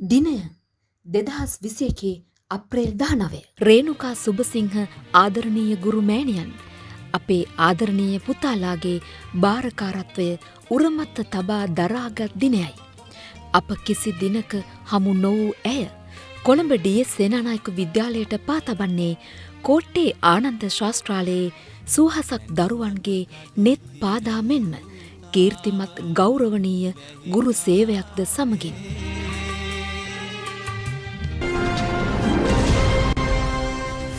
දිනය 2021 අප්‍රේල් 19 රේණුකා සුබසිංහ ආදරණීය ගුරු මෑණියන් අපේ ආදරණීය පුතාලාගේ භාරකාරත්වය උරමත්ත තබා දරාගත් දිනයයි. අප කිසි දිනක හමු නොවූ ඇය කොළඹ ඩී.එස්. සේනානායක විද්‍යාලයට පා තබන්නේ කෝට්ටේ ආනන්ද ශාස්ත්‍රාලයේ සූහසක් දරුවන්ගේ නෙත් පාදා මෙන්ම කීර්තිමත් ගෞරවනීය ගුරු සේවයක්ද සමගින්.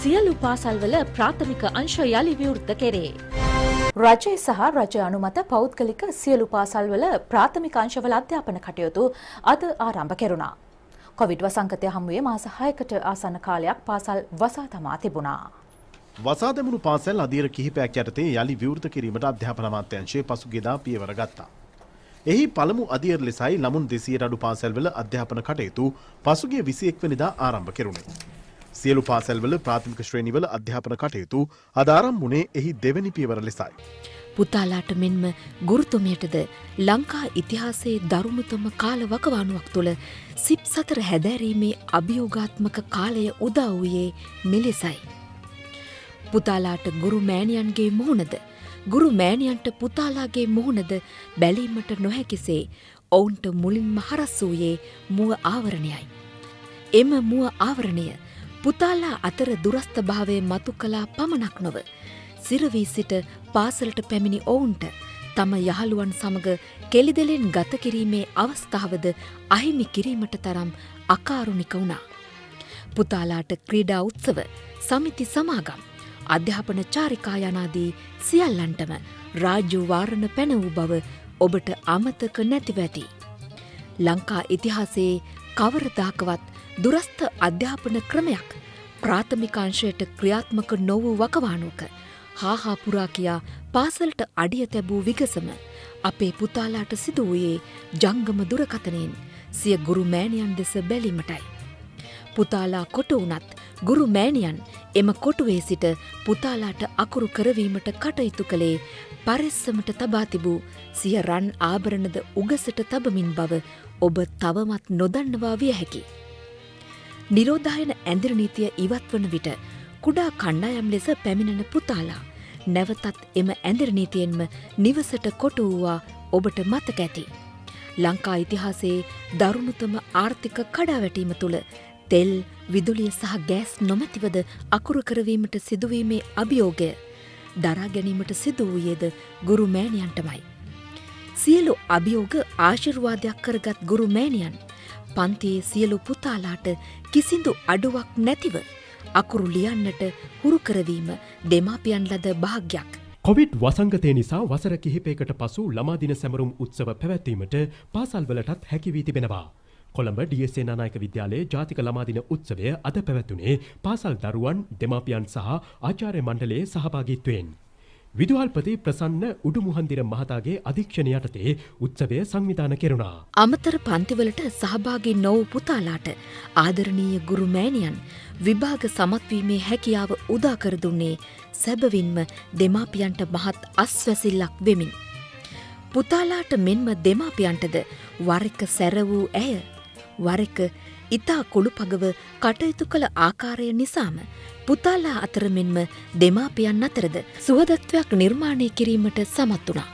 සියලු පාසල්වල ප්‍රාථමික අංශ යළි විවෘත කෙරේ. රජය සහ රජ අනුමත පෞද්ගලික සියලු පාසල්වල ප්‍රාථමික අංශවල අධ්‍යාපන කටයුතු අද ආරම්භ කෙරුණා. කොවිඩ් වසංගතය හමුවේ මාස 6කට ආසන්න කාලයක් පාසල් වසා තමා තිබුණා. වසා දැමුණු පාසල් අධීර කිහිපයක් යටතේ යළි විවෘත කිරීමට අධ්‍යාපන අමාත්‍යාංශය පසුගියදා පියවර ගත්තා. එහි පළමු අධීර ලෙසයි ළමුන් 200ට අඩු පාසල්වල අධ්‍යාපන කටයුතු පසුගිය 21 වෙනිදා ආරම්භ කෙරුණේ. සියලු පාසල්වල ප්‍රාථමික ශ්‍රේණිවල අධ්‍යාපන කටයුතු අද ආරම්භ වුණේ එහි දෙවැනි පියවර ලෙසයි. පුතාලාට මෙන්ම ගුරුතුමියටද ලංකා ඉතිහාසයේ දරුණුතම කාල වකවානුවක් තුළ සිප් සතර හැදෑරීමේ අභියෝගාත්මක කාලය උදා වූයේ මෙලෙසයි. පුතාලාට ගුරු මෑණියන්ගේ මුහුණද ගුරු මෑණියන්ට පුතාලාගේ මුහුණද බැලීමට නොහැකිසේ ඔවුන්ට මුලින්ම හරස් වූයේ මුව ආවරණයයි. එම මුව ආවරණය පුතාලා අතර දුරස්ථ භාවය මතු කළා පමණක් නොව සිරවී සිට පාසලට පැමිණි ඔවුන්ට තම යහළුවන් සමග කෙලිදෙලෙන් ගත කිරීමේ අවස්ථාවද අහිමි කිරීමට තරම් අකාරුණික වුණා. පුතාලාට ක්‍රීඩා උත්සව, සමිති සමාගම්, අධ්‍යාපන චාරිකා යනාදී සියල්ලන්ටම රාජ්‍ය වාරණ පැන වූ බව ඔබට අමතක නැතිව ඇති. ලංකා ඉතිහාසයේ කවරදාකවත් දුරස්ථ අධ්‍යාපන ක්‍රමයක් ප්‍රාථමිකාංශයට ක්‍රියාත්මක නොවූ වකවානුවක හාහා පුරා කියා පාසලට අඩිය තැබූ විගසම අපේ පුතාලාට සිදු වූයේ ජංගම දුරකථනයෙන් සිය ගුරු මෑණියන් දෙස බැලීමටයි. පුතාලා කොටු වුණත් ගුරු මෑණියන් එම කොටුවේ සිට පුතාලාට අකුරු කරවීමට කටයුතු කළේ පරිස්සමට තබා තිබූ සිය රන් ආභරණද උගසට තබමින් බව ඔබ තවමත් නොදන්නවා විය හැකි. නිරෝධායන ඇඳිරි නීතිය ඉවත් වන විට කුඩා කණ්ඩායම් ලෙස පැමිණෙන පුතාලා නැවතත් එම ඇඳිරි නීතියෙන්ම නිවසට කොටු වූවා ඔබට මතක ඇති. ලංකා ඉතිහාසයේ දරුණුතම ආර්ථික කඩාවැටීම තුළ තෙල්, විදුලිය සහ ගෑස් නොමැතිවද අකුරු කරවීමට සිදුවීමේ අභියෝගය දරා ගැනීමට සිදු වූයේද ගුරු මෑණියන්ටමයි. සියලු අභියෝග ආශිර්වාදයක් කරගත් ගුරු මෑණියන් පන්තියේ සියලු පුතාලාට කිසිදු අඩුවක් නැතිව අකුරු ලියන්නට හුරු කරවීම දෙමාපියන් ලද භාග්යක්. කොවිඩ් වසංගතය නිසා වසර කිහිපයකට පසු ළමා දින සැමරුම් උත්සව පැවැත්වීමට පාසල්වලටත් හැකි වී තිබෙනවා. කොළඹ ඩී.එස්. සේනානායක විද්‍යාලයේ ජාතික ළමා දින උත්සවය අද පැවැත්වුණේ පාසල් දරුවන්, දෙමාපියන් සහ ආචාර්ය මණ්ඩලයේ සහභාගීත්වයෙන්. විදුහල්පති ප්‍රසන්න උඩුමුහන්දිර මහතාගේ අධීක්ෂණය යටතේ උත්සවය සංවිධානය කෙරුණා. අමතර පන්තිවලට සහභාගී නොවූ පුතාලාට ආදරණීය ගුරු මෑණියන් විභාග සමත්වීමේ හැකියාව උදා කර දුන්නේ සැබවින්ම දෙමාපියන්ට මහත් අස්වැසිල්ලක් වෙමින්. පුතාලාට මෙන්ම දෙමාපියන්ටද වර එක සැර වූ ඇය වර එක ඉතා කුළුපගව කටයුතු කළ ආකාරය නිසාම පුතාලා අතර මෙන්ම දෙමාපියන් අතරද සුහදත්වයක් නිර්මාණය කිරීමට සමත් වුණා.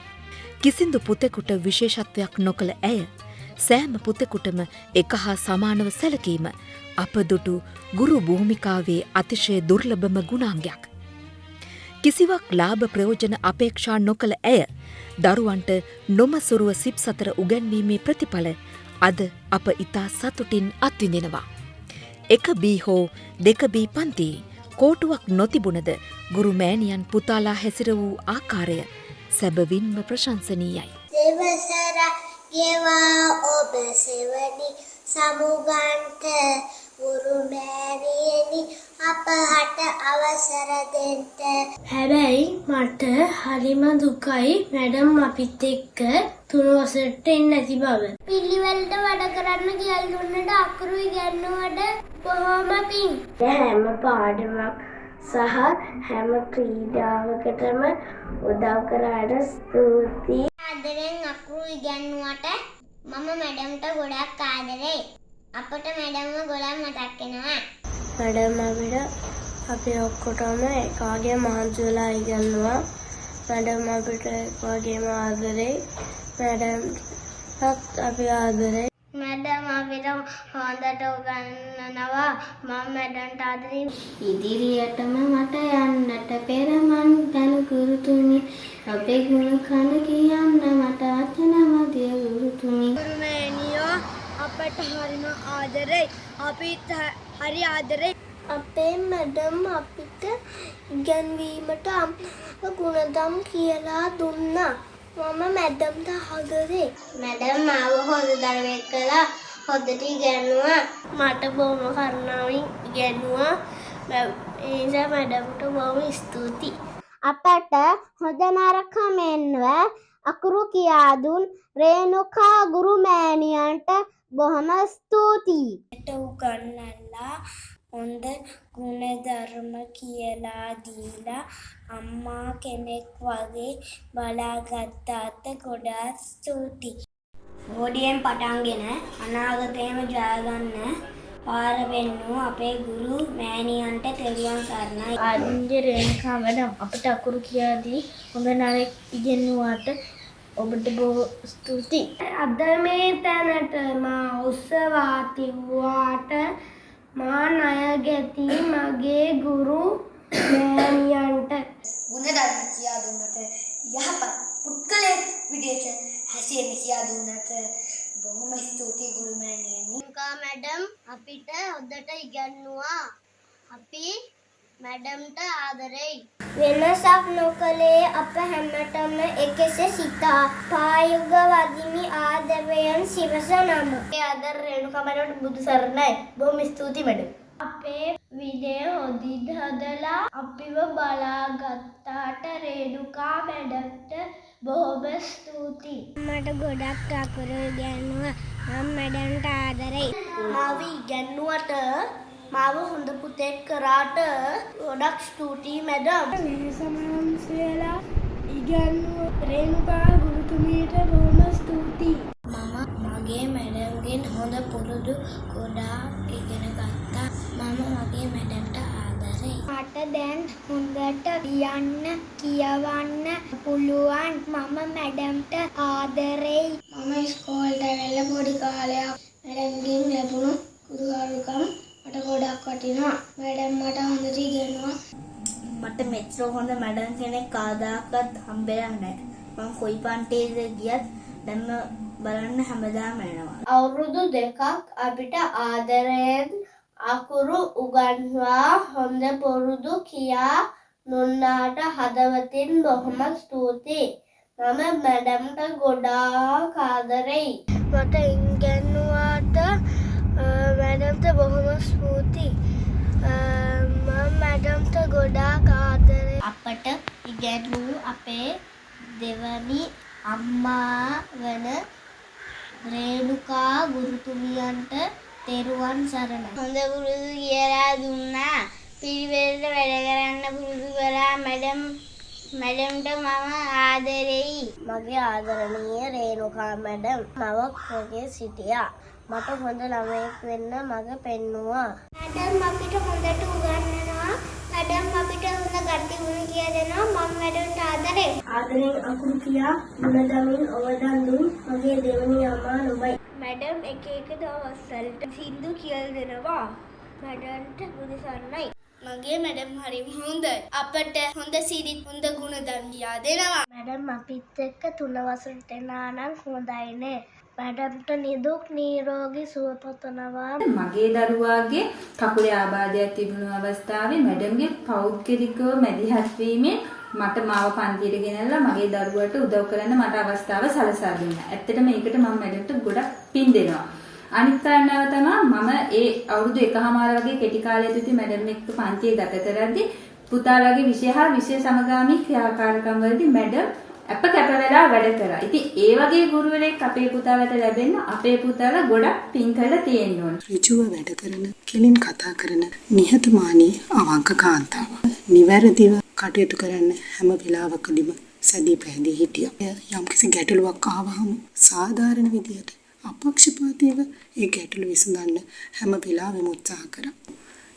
කිසිදු පුතෙකුට විශේෂත්වයක් නොකළ ඇය සෑම පුතෙකුටම එක හා සමානව සැලකීම අප දුටු ගුරු භූමිකාවේ අතිශය දුර්ලභම ගුණාංගයක්. කිසිවක් ලාභ ප්‍රයෝජන අපේක්ෂා නොකළ ඇය දරුවන්ට නොමසුරුව සිප් සතර උගැන්වීමේ ප්‍රතිඵල අද අප ඉතා සතුටින් අත්විඳිනවා. 1B හෝ 2B පන්තියේ කෝටුවක් නොතිබුණද ගුරු මෑණියන් පුතාලා හැසිර වූ ආකාරය සැබවින්ම ප්‍රශංසනීයයි. දෙවසර ගෙවා ඔබ සෙවණි සමුගන්ට ගුරු මෑණියනි අපහට අවසර දෙන්න. හැබැයි මට හරිම දුකයි මැඩම් අපිත් එක්ක 3 වසරට එන්නේ නැති බව. පිළිවෙලට වැඩ කරන්න කියලා දුන්නට අකුරු ඉගෙනුවට බොහොම පිං. හැම පාඩමක් සහ හැම ක්‍රීඩාවකටම උදව් කරාට ස්තුතියි. ආදරෙන් අකුරු ඉගෙනුවට මම මැඩම්ට ගොඩක් ආදරෙයි. අපට මැඩම්ව ගොඩක් මතක් වෙනවා. මැඩම් අපිට අපි ඔක්කොටම එකවගේ මහන්සි වෙලා ඉගෙනුවා. මැඩම් අපිට එකවගේම ආදරේ. මැඩම්ටත් අපි ආදරේ. මැඩම් අපිට හොඳට උගන්වනවා. මම මැඩම්ට ආදරේ. ඉදිරියටම මට යන්නට පෙර මං දනු ගුරුතුමි අපේ ගුණ කන කියන්න මට වචන මදිය ගුරුතුමි. ගුරුමෑණියෝ අපට හරිම ආදරේ. අපිත් හරි ආදරේ. අපේ මැඩම් අපිට ඉගැන්වීමට ගුණදම් කියලා දුන්නා. මම මැඩම්ට ආදරේ. මැඩම් මාව හොඳ දරුවෙක් කළා. හොඳට ඉගැන්නුවා. මට බොහොම කරුණාවෙන් ඉගැන්නුවා. ඒ නිසා මැඩම්ට බොහොම ස්තුතියි. අපට හොඳ නරක මෙන්ව අකුරු කියා දුන් රේණුකා ගුරුමෑණියන්ට බොහොම ස්තුතියි. උගන්වලා හොඳ ගුණධර්ම කියලා දීලා අම්මා කෙනෙක් වගේ බලාගත්තාට ගොඩාක් ස්තුතියි. ඕඩියෙන් පටන්ගෙන අනාගතේම ජයගන්න පාර වෙන්නු අපේ ගුරු මෑණියන්ට තෙරුවන් සරණයි. ආදින්ගේ රේණුකා මැඩම් අපිට අකුරු කියාදී හොඳ නරක ඉගෙනුවාට ඔබට බොහෝ ස්තුතියි. අද මේ තැනට මා උත්සවා තිබුවාට මා ණය ගැති මගේ ගුරු මෑණියන්ට ගුණධර්ම කියා දුන්නට යහපත් පුද්ගලයෙක් විදිහට හැසිරෙන්න කියා දුන්නට බොහොම ස්තුතියි ගුරු මෑණියනි. මැඩම් අපිට හොඳට ඉගැන්නුවා. අපි මැඩම්ට ආදරෙයි. වෙනසක් නොකළේ අප හැමතෙම එකසේ සිතා පායුග වදිමි ආදරයෙන් සිවස නම. ඒ ආදර රේණුකා මැඩම්ට බුදු සරණයි. බොහොම ස්තුතියි මැඩම්. අපේ විඩේ හොදින් හදලා අපිව බලාගත්තාට රේණුකා මැඩම්ට බොහොම ස්තුතියි. මට ගොඩක් අකුරු ඉගෙනුවා. මම මැඩම්ට ආදරෙයි. මාව ඉගෙනුවට මාව හොඳ පුතෙක් කරාට ගොඩක් ස්තුතියි මැඩම්. සමහන්සියලා ඉගෙනුව රේණුකා ගුරුතුමියට බොහොම ස්තුතියි. මම මගේ මැඩම්ගෙන් හොඳ පුරුදු ගොඩාක් ඉගෙන ගත්තා. මම මගේ මැඩම්ට ආදරෙයි. මට දැන් හොඳට ලියන්න කියවන්න පුළුවන්. මම මැඩම්ට ආදරෙයි. මම ඉස්කෝලේට ඇවිල්ලා පොඩි කාලයක් මැඩම්ගෙන් ලැබුණු කුරුහරුකම් මට ගොඩක් වටිනවා. මැඩම් මට හොඳට ඉගෙනුවා. මට මෙච්චර හොඳ මැඩම් කෙනෙක් කවදාකවත් හම්බෙලා නැහැ. මම කොයි පන්තියේද ගියත් දැන් බලන්න හැමදාම එනවා. අවුරුදු 2ක් අපිට ආදරයෙන් අකුරු උගන්වා හොඳ පුරුදු කියා දුන්නාට හදවතින් බොහොම ස්තුතියි. මම මැඩම්ට ගොඩාක් ආදරෙයි. මට ඉගෙනුවාට මැඩම්ට බොහොම ස්තුතියි. මම මැඩම්ට ගොඩාක් ආදරෙයි. අපට ඉගෙනු අපේ දෙවනි අම්මා වන රේණුකා ගුරුතුමියන්ට තෙරුවන් සරණයි. හොඳ පුරුදු කියලා දුන්නා. පිළිවෙලට වැඩ කරන්න පුරුදු කරා මැඩම්ට මම ආදරෙයි. මගේ ආදරණීය රේණුකා මැඩම් මවක් වගේ සිටියා. මට හොඳ ළමයෙක් වෙන්න මඟ පෙන්නුවා. මැඩම් අපිට හොඳට උගන්වනවා. මැඩම් අපිට හොඳ ගති ගුණ කියලා දෙනවා. මම මැඩම්ට ආදරෙයි. ආදරෙන් අකුරු කියා ගුණදමින් අවදන් දුන් මගේ දෙවනි අම්මා නුඹයි. මැඩම් එක දවස් වලට සින්දු කියලා දෙනවා. මැඩම්ට බුදු සරණයි. මගේ මැඩම් හරිම හොඳයි. අපට හොඳ සිරිත් හොඳ ගුණදම් කියා දෙනවා. මැඩම් අපිත් එක්ක 3 වසරට එනා නම් හොඳයිනේ. මැඩම්ට නිදුක් නිරෝගී සුව පතනවා. මගේ දරුවාගේ කකුලේ ආබාධයක් තිබුණු අවස්ථාවේ මැඩම්ගේ පෞද්ගලිකව මැදිහත් වීමෙන් මට මාව පන්තියට ගෙනල්ලා මගේ දරුවට උදව් කරන්න මට අවස්ථාව සලසා දුන්නා. ඇත්තටම මේකට මම මැඩම්ට ගොඩක් පින් දෙනවා. අනිත් කාරණාව තමයි මම ඒ අවුරුදු 1කමාර වගේ කෙටි කාලයකදී මැඩම් එක්ක පන්තිය ගත කරද්දී පුතාලාගේ විෂය හා විෂය සමගාමී ක්‍රියාකාරකම් වලදී මැඩම් අප කැප වෙලා වැඩ කරා. ඉතින් ඒ වගේ ගුරුවරයෙක් අපේ පුතාලට ලැබෙන්න අපේ පුතාලා ගොඩක් පින් කරලා තියෙන්න ඕන. ඍජුව වැඩ කරන, කෙලින් කතා කරන, නිහතමානී අවංක කාන්තාවක්. නිවැරදිව කටයුතු කරන්න හැම වෙලාවකදීම සැදී පැහැදී හිටියා. යම්කිසි ගැටලුවක් ආවහම සාධාරණ විදියට අපක්ෂපාතීව ඒ ගැටලු විසඳන්න හැම වෙලාවෙම උත්සාහ කරා.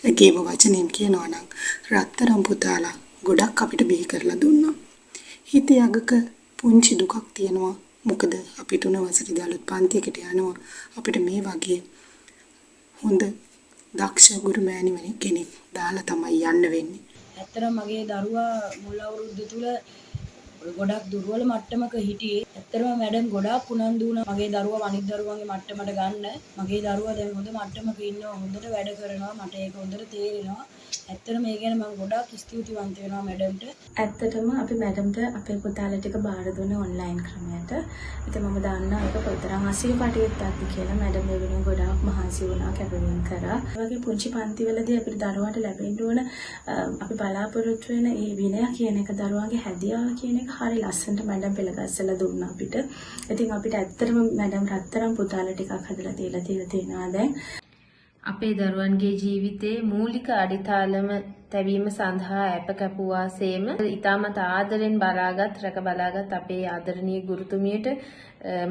ඒකේම වචනෙන් කියනවා නම් රත්තරන් පුතාලා ගොඩක් අපිට බිහි කරලා දුන්නා. හිතේ අගක පුංචි දුකක් තියෙනවා. මොකද අපි 3 වසරේ අලුත් පන්තියකට යනවා. අපිට මේ වගේ හොඳ දක්ෂ ගුරු මෑණිවරයෙක් කෙනෙක් දාලා තමයි යන්න වෙන්නේ. ඇත්තටම මගේ දරුවා මුල් අවුරුද්ද තුල ගොඩක් දුර්වල මට්ටමක හිටියේ. ඇත්තටම මැඩම් ගොඩාක් උනන්දු වුණා මගේ දරුවා අනිත් දරුවන්ගේ මට්ටමට ගන්න. මගේ දරුවා දැන් හොඳ මට්ටමක ඉන්නවා. හොඳට වැඩ කරනවා. මට ඒක හොඳට තේරෙනවා. ඇත්තටම මේ ගැන මම ගොඩාක් ස්තුතිවන්ත වෙනවා මැඩම්ට. ඇත්තටම අපි මැඩම්ට අපේ පුතාලා ටික බාර දුන්නේ ඔන්ලයින් ක්‍රමයට. ඉතින් මම දන්නා ඒක කොතරම් අසීරු කටයුත්තක්ද කියලා. මැඩම් මේ වෙනුවෙන් ගොඩාක් මහන්සි වුණා, කැපවීම කරා. ඒ වගේ පුංචි පන්තිවලදී අපිට දරුවාට ලැබෙන්න ඕන අපි බලාපොරොත්තු වෙන මේ විනය කියන එක, දරුවාගේ හැදියාව කියන එක හරි ලස්සනට මැඩම් පෙළගස්සලා දුන්නා අපිට. ඉතින් අපිට ඇත්තටම මැඩම් රත්තරන් පුතාලා ටිකක් හදලා තියලා තියෙනවා දැන්. අපේ දරුවන්ගේ ජීවිතයේ මූලික අඩිතාලම තැබීම සඳහා අප කැපුවා සේම ඉතාමත් ආදරෙන් බලාගත් රැක බලාගත් අපේ ආදරණීය ගුරුතුමියට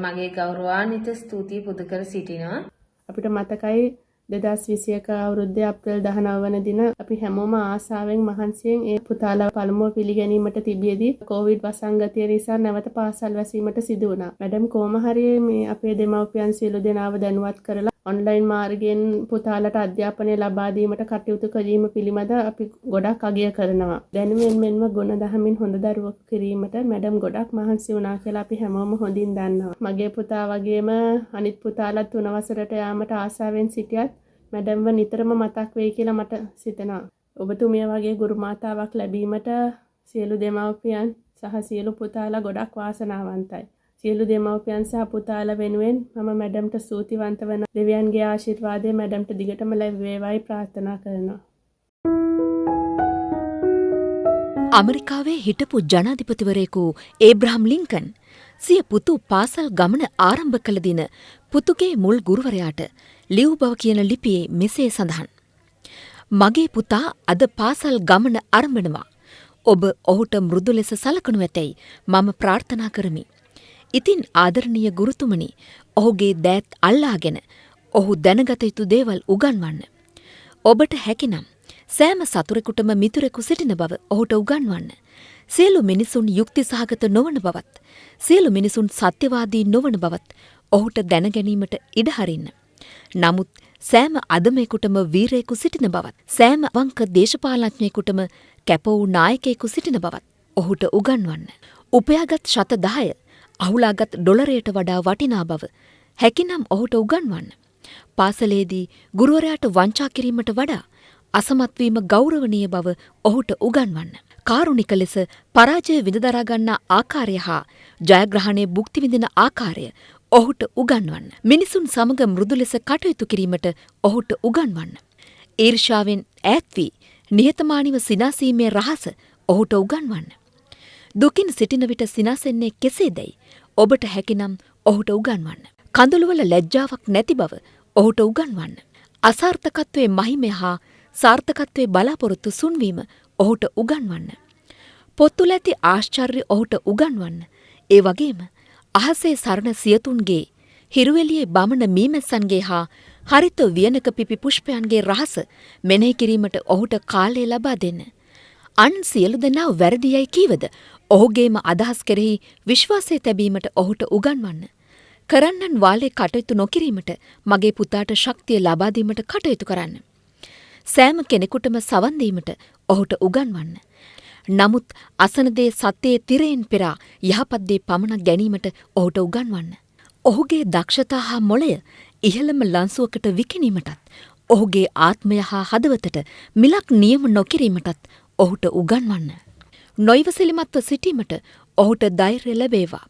මගේ ගෞරවාන්විත ස්තුතිය පුද කර සිටිනවා. අපිට මතකයි 2021 අවුරුද්දේ අප්‍රේල් 19 වන දින අපි හැමෝම ආසාවෙන් මහන්සියෙන් ඒ පුතාලා පළමුව පිළිගැනීමට තිබියදී කොවිඩ් වසංගතය නිසා නැවත පාසල් වැසීමට සිදු වුණා. මැඩම් කොහොම හරි මේ අපේ දෙමව්පියන් සියලු දෙනාව දැනුවත් කරලා ඔන්ලයින් මාර්ගයෙන් පුතාලට අධ්‍යාපනය ලබා දීමට කටයුතු කිරීම පිළිබඳ අපි ගොඩක් අගය කරනවා. දැනුමින් මෙන්ම ගුණධර්මයෙන් හොඳ දරුවෙකු කිරීමට මැඩම් ගොඩක් මහන්සි වුණා කියලා අපි හැමෝම හොඳින් දන්නවා. මගේ පුතා වගේම අනිත් පුතාලත් 3 වසරට යාමට ආසාවෙන් සිටියත් මැඩම්ව නිතරම මතක් වෙයි කියලා මට සිතෙනවා. ඔබතුමිය වගේ ගුරු මාතාවක් ලැබීමට සියලු දෙමව්පියන් සහ සියලු පුතාලා ගොඩක් වාසනාවන්තයි. සියලු දෙමව්පියන් සහ පුතාලා වෙනුවෙන් මම මැඩම්ට ස්තුතිවන්ත වෙනවා. දෙවියන්ගේ ආශිර්වාදය මැඩම්ට දිගටම ලැබේවායි ප්‍රාර්ථනා කරනවා. ඇමරිකාවේ හිටපු ජනාධිපතිවරයෙකු ඒබ්‍රහම් ලින්කන් සිය පුතු පාසල් ගමන ආරම්භ කළ දින පුතුගේ මුල් ගුරුවරයාට ලියූ බව කියන ලිපියේ මෙසේ සඳහන්. මගේ පුතා අද පාසල් ගමන ආරම්භනවා. ඔබ ඔහුට මෘදු ලෙස සලකනු ඇතැයි මම ප්‍රාර්ථනා කරමි. ඉතින් ආදරණීය ගුරුතුමනි, ඔහුගේ දෑත් අල්ලාගෙන ඔහු දැනගත යුතු දේවල් උගන්වන්න. ඔබට හැකිනම් සෑම සතුරෙකුටම මිතුරෙකු සිටින බව ඔහුට උගන්වන්න. සියලු මිනිසුන් යුක්ති සහගත නොවන බවත්, සියලු මිනිසුන් සත්‍යවාදී නොවන බවත් ඔහුට දැනගැනීමට ඉඩ හරින්න. නමුත් සෑම අදමයෙකුටම වීරයෙකු සිටින බවත්, සෑම අවංක දේශපාලඥයෙකුටම කැප වූ නායකයෙකු සිටින බවත් ඔහුට උගන්වන්න. උපයාගත් ශත 10 අහුලාගත් ඩොලරයට වඩා වටිනා බව හැකිනම් ඔහුට උගන්වන්න. පාසලේදී ගුරුවරයාට වංචා කිරීමට වඩා අසමත්වීම ගෞරවනීය බව ඔහුට උගන්වන්න. කාරුණික ලෙස පරාජය විඳදරා ගන්නා ආකාරය හා ජයග්‍රහණය භුක්ති විඳින ආකාරය ඔහුට උගන්වන්න. මිනිසුන් සමග මෘදු ලෙස කටයුතු කිරීමට ඔහුට උගන්වන්න. ඊර්ෂාවෙන් ඈත් වී නිහතමානීව සිනාසීමේ රහස ඔහුට උගන්වන්න. දුකින් සිටින විට සිනාසෙන්නේ කෙසේදැයි ඔබට හැකිනම් ඔහුට උගන්වන්න. කඳුළුවල ලැජ්ජාවක් නැති බව ඔහුට උගන්වන්න. අසාර්ථකත්වයේ මහිමය හා සාර්ථකත්වයේ බලාපොරොත්තු සුන්වීම ඔහුට උගන්වන්න. පොත්තුල ඇති ආශ්චර්ය ඔහුට උගන්වන්න. ඒ වගේම අහසේ සරණ සියතුන්ගේ, හිරුවෙලියේ බමන මීමැස්සන්ගේ හා හරිත වියනක පිපි පුෂ්පයන්ගේ රහස මෙනෙහි කිරීමට ඔහුට කාලය ලබා දෙන්න. අන් සියලු දෙනා වැරදියයි කීවද ඔහුගේම අදහස් කෙරෙහි විශ්වාසය තැබීමට ඔහුට උගන්වන්න. කරන්නන් වාලේ කටයුතු නොකිරීමට මගේ පුතාට ශක්තිය ලබා දීමට කටයුතු කරන්න. සෑම කෙනෙකුටම සවන් දීමට ඔහුට උගන්වන්න. නමුත් අසන දේ සත්‍යයේ තිරයෙන් පෙරා යහපත් දේ පමණක් ගැනීමට ඔහුට උගන්වන්න. ඔහුගේ දක්ෂතා හා මොළය ඉහළම ලන්සුවකට විකිණීමටත්, ඔහුගේ ආත්මය හා හදවතට මිලක් නියම නොකිරීමටත් ඔහුට උගන්වන්න. නොයිවසිලිමත්ව සිටීමට ඔහුට ධෛර්යය ලැබේවා.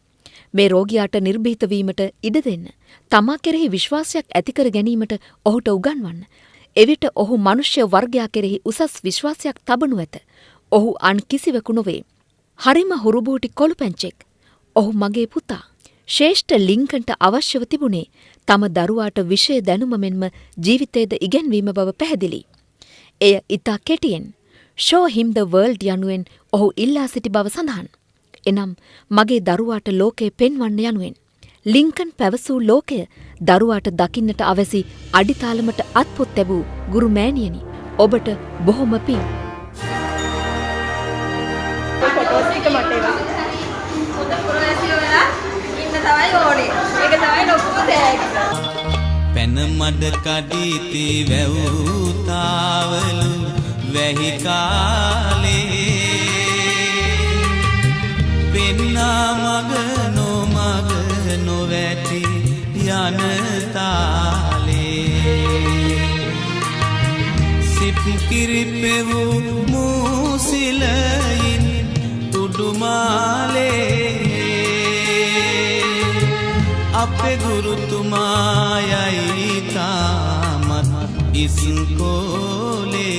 මේ රෝගියාට නිර්භීත වීමට ඉඩ දෙන්න. තමා කෙරෙහි විශ්වාසයක් ඇතිකර ගැනීමට ඔහුට උගන්වන්න. එවිට ඔහු මනුෂ්‍ය වර්ගයා කෙරෙහි උසස් විශ්වාසයක් තබනු ඇත. ඔහු අන් කිසිවෙකු නොවේ. හරිම හුරුබූටි කොළුපැංචෙක්. ඔහු මගේ පුතා. ශ්‍රේෂ්ඨ ලින්කන්ට අවශ්‍යව තිබුණේ තම දරුවාට විෂය දැනුම මෙන්ම ජීවිතයේද ඉගැන්වීම බව පැහැදිලි. එය ඉතා කෙටියෙන් show him the world යනුවෙන් ඔහු ඉල්ලා සිටි බව සඳහන්. එනම් මගේ දරුවාට ලෝකය පෙන්වන්න යනුවෙන්. ලින්කන් පැවසූ ලෝකය දරුවාට දකින්නට අවැසි අඩිතාලමට අත්පොත් තැබූ ගුරු මෑණියනි ඔබට බොහොම පිං. පැන මඩ කඩීති වැව්තාවලු වැහි කාලේ පෙන්නා මග නොමග නොවැටි යන තාලේ සිප් කිරිපෙවූ මූසිලයින් උඩුමාලේ අපේ ගුරුතුමායයි තාමත් ඉස්කෝලේ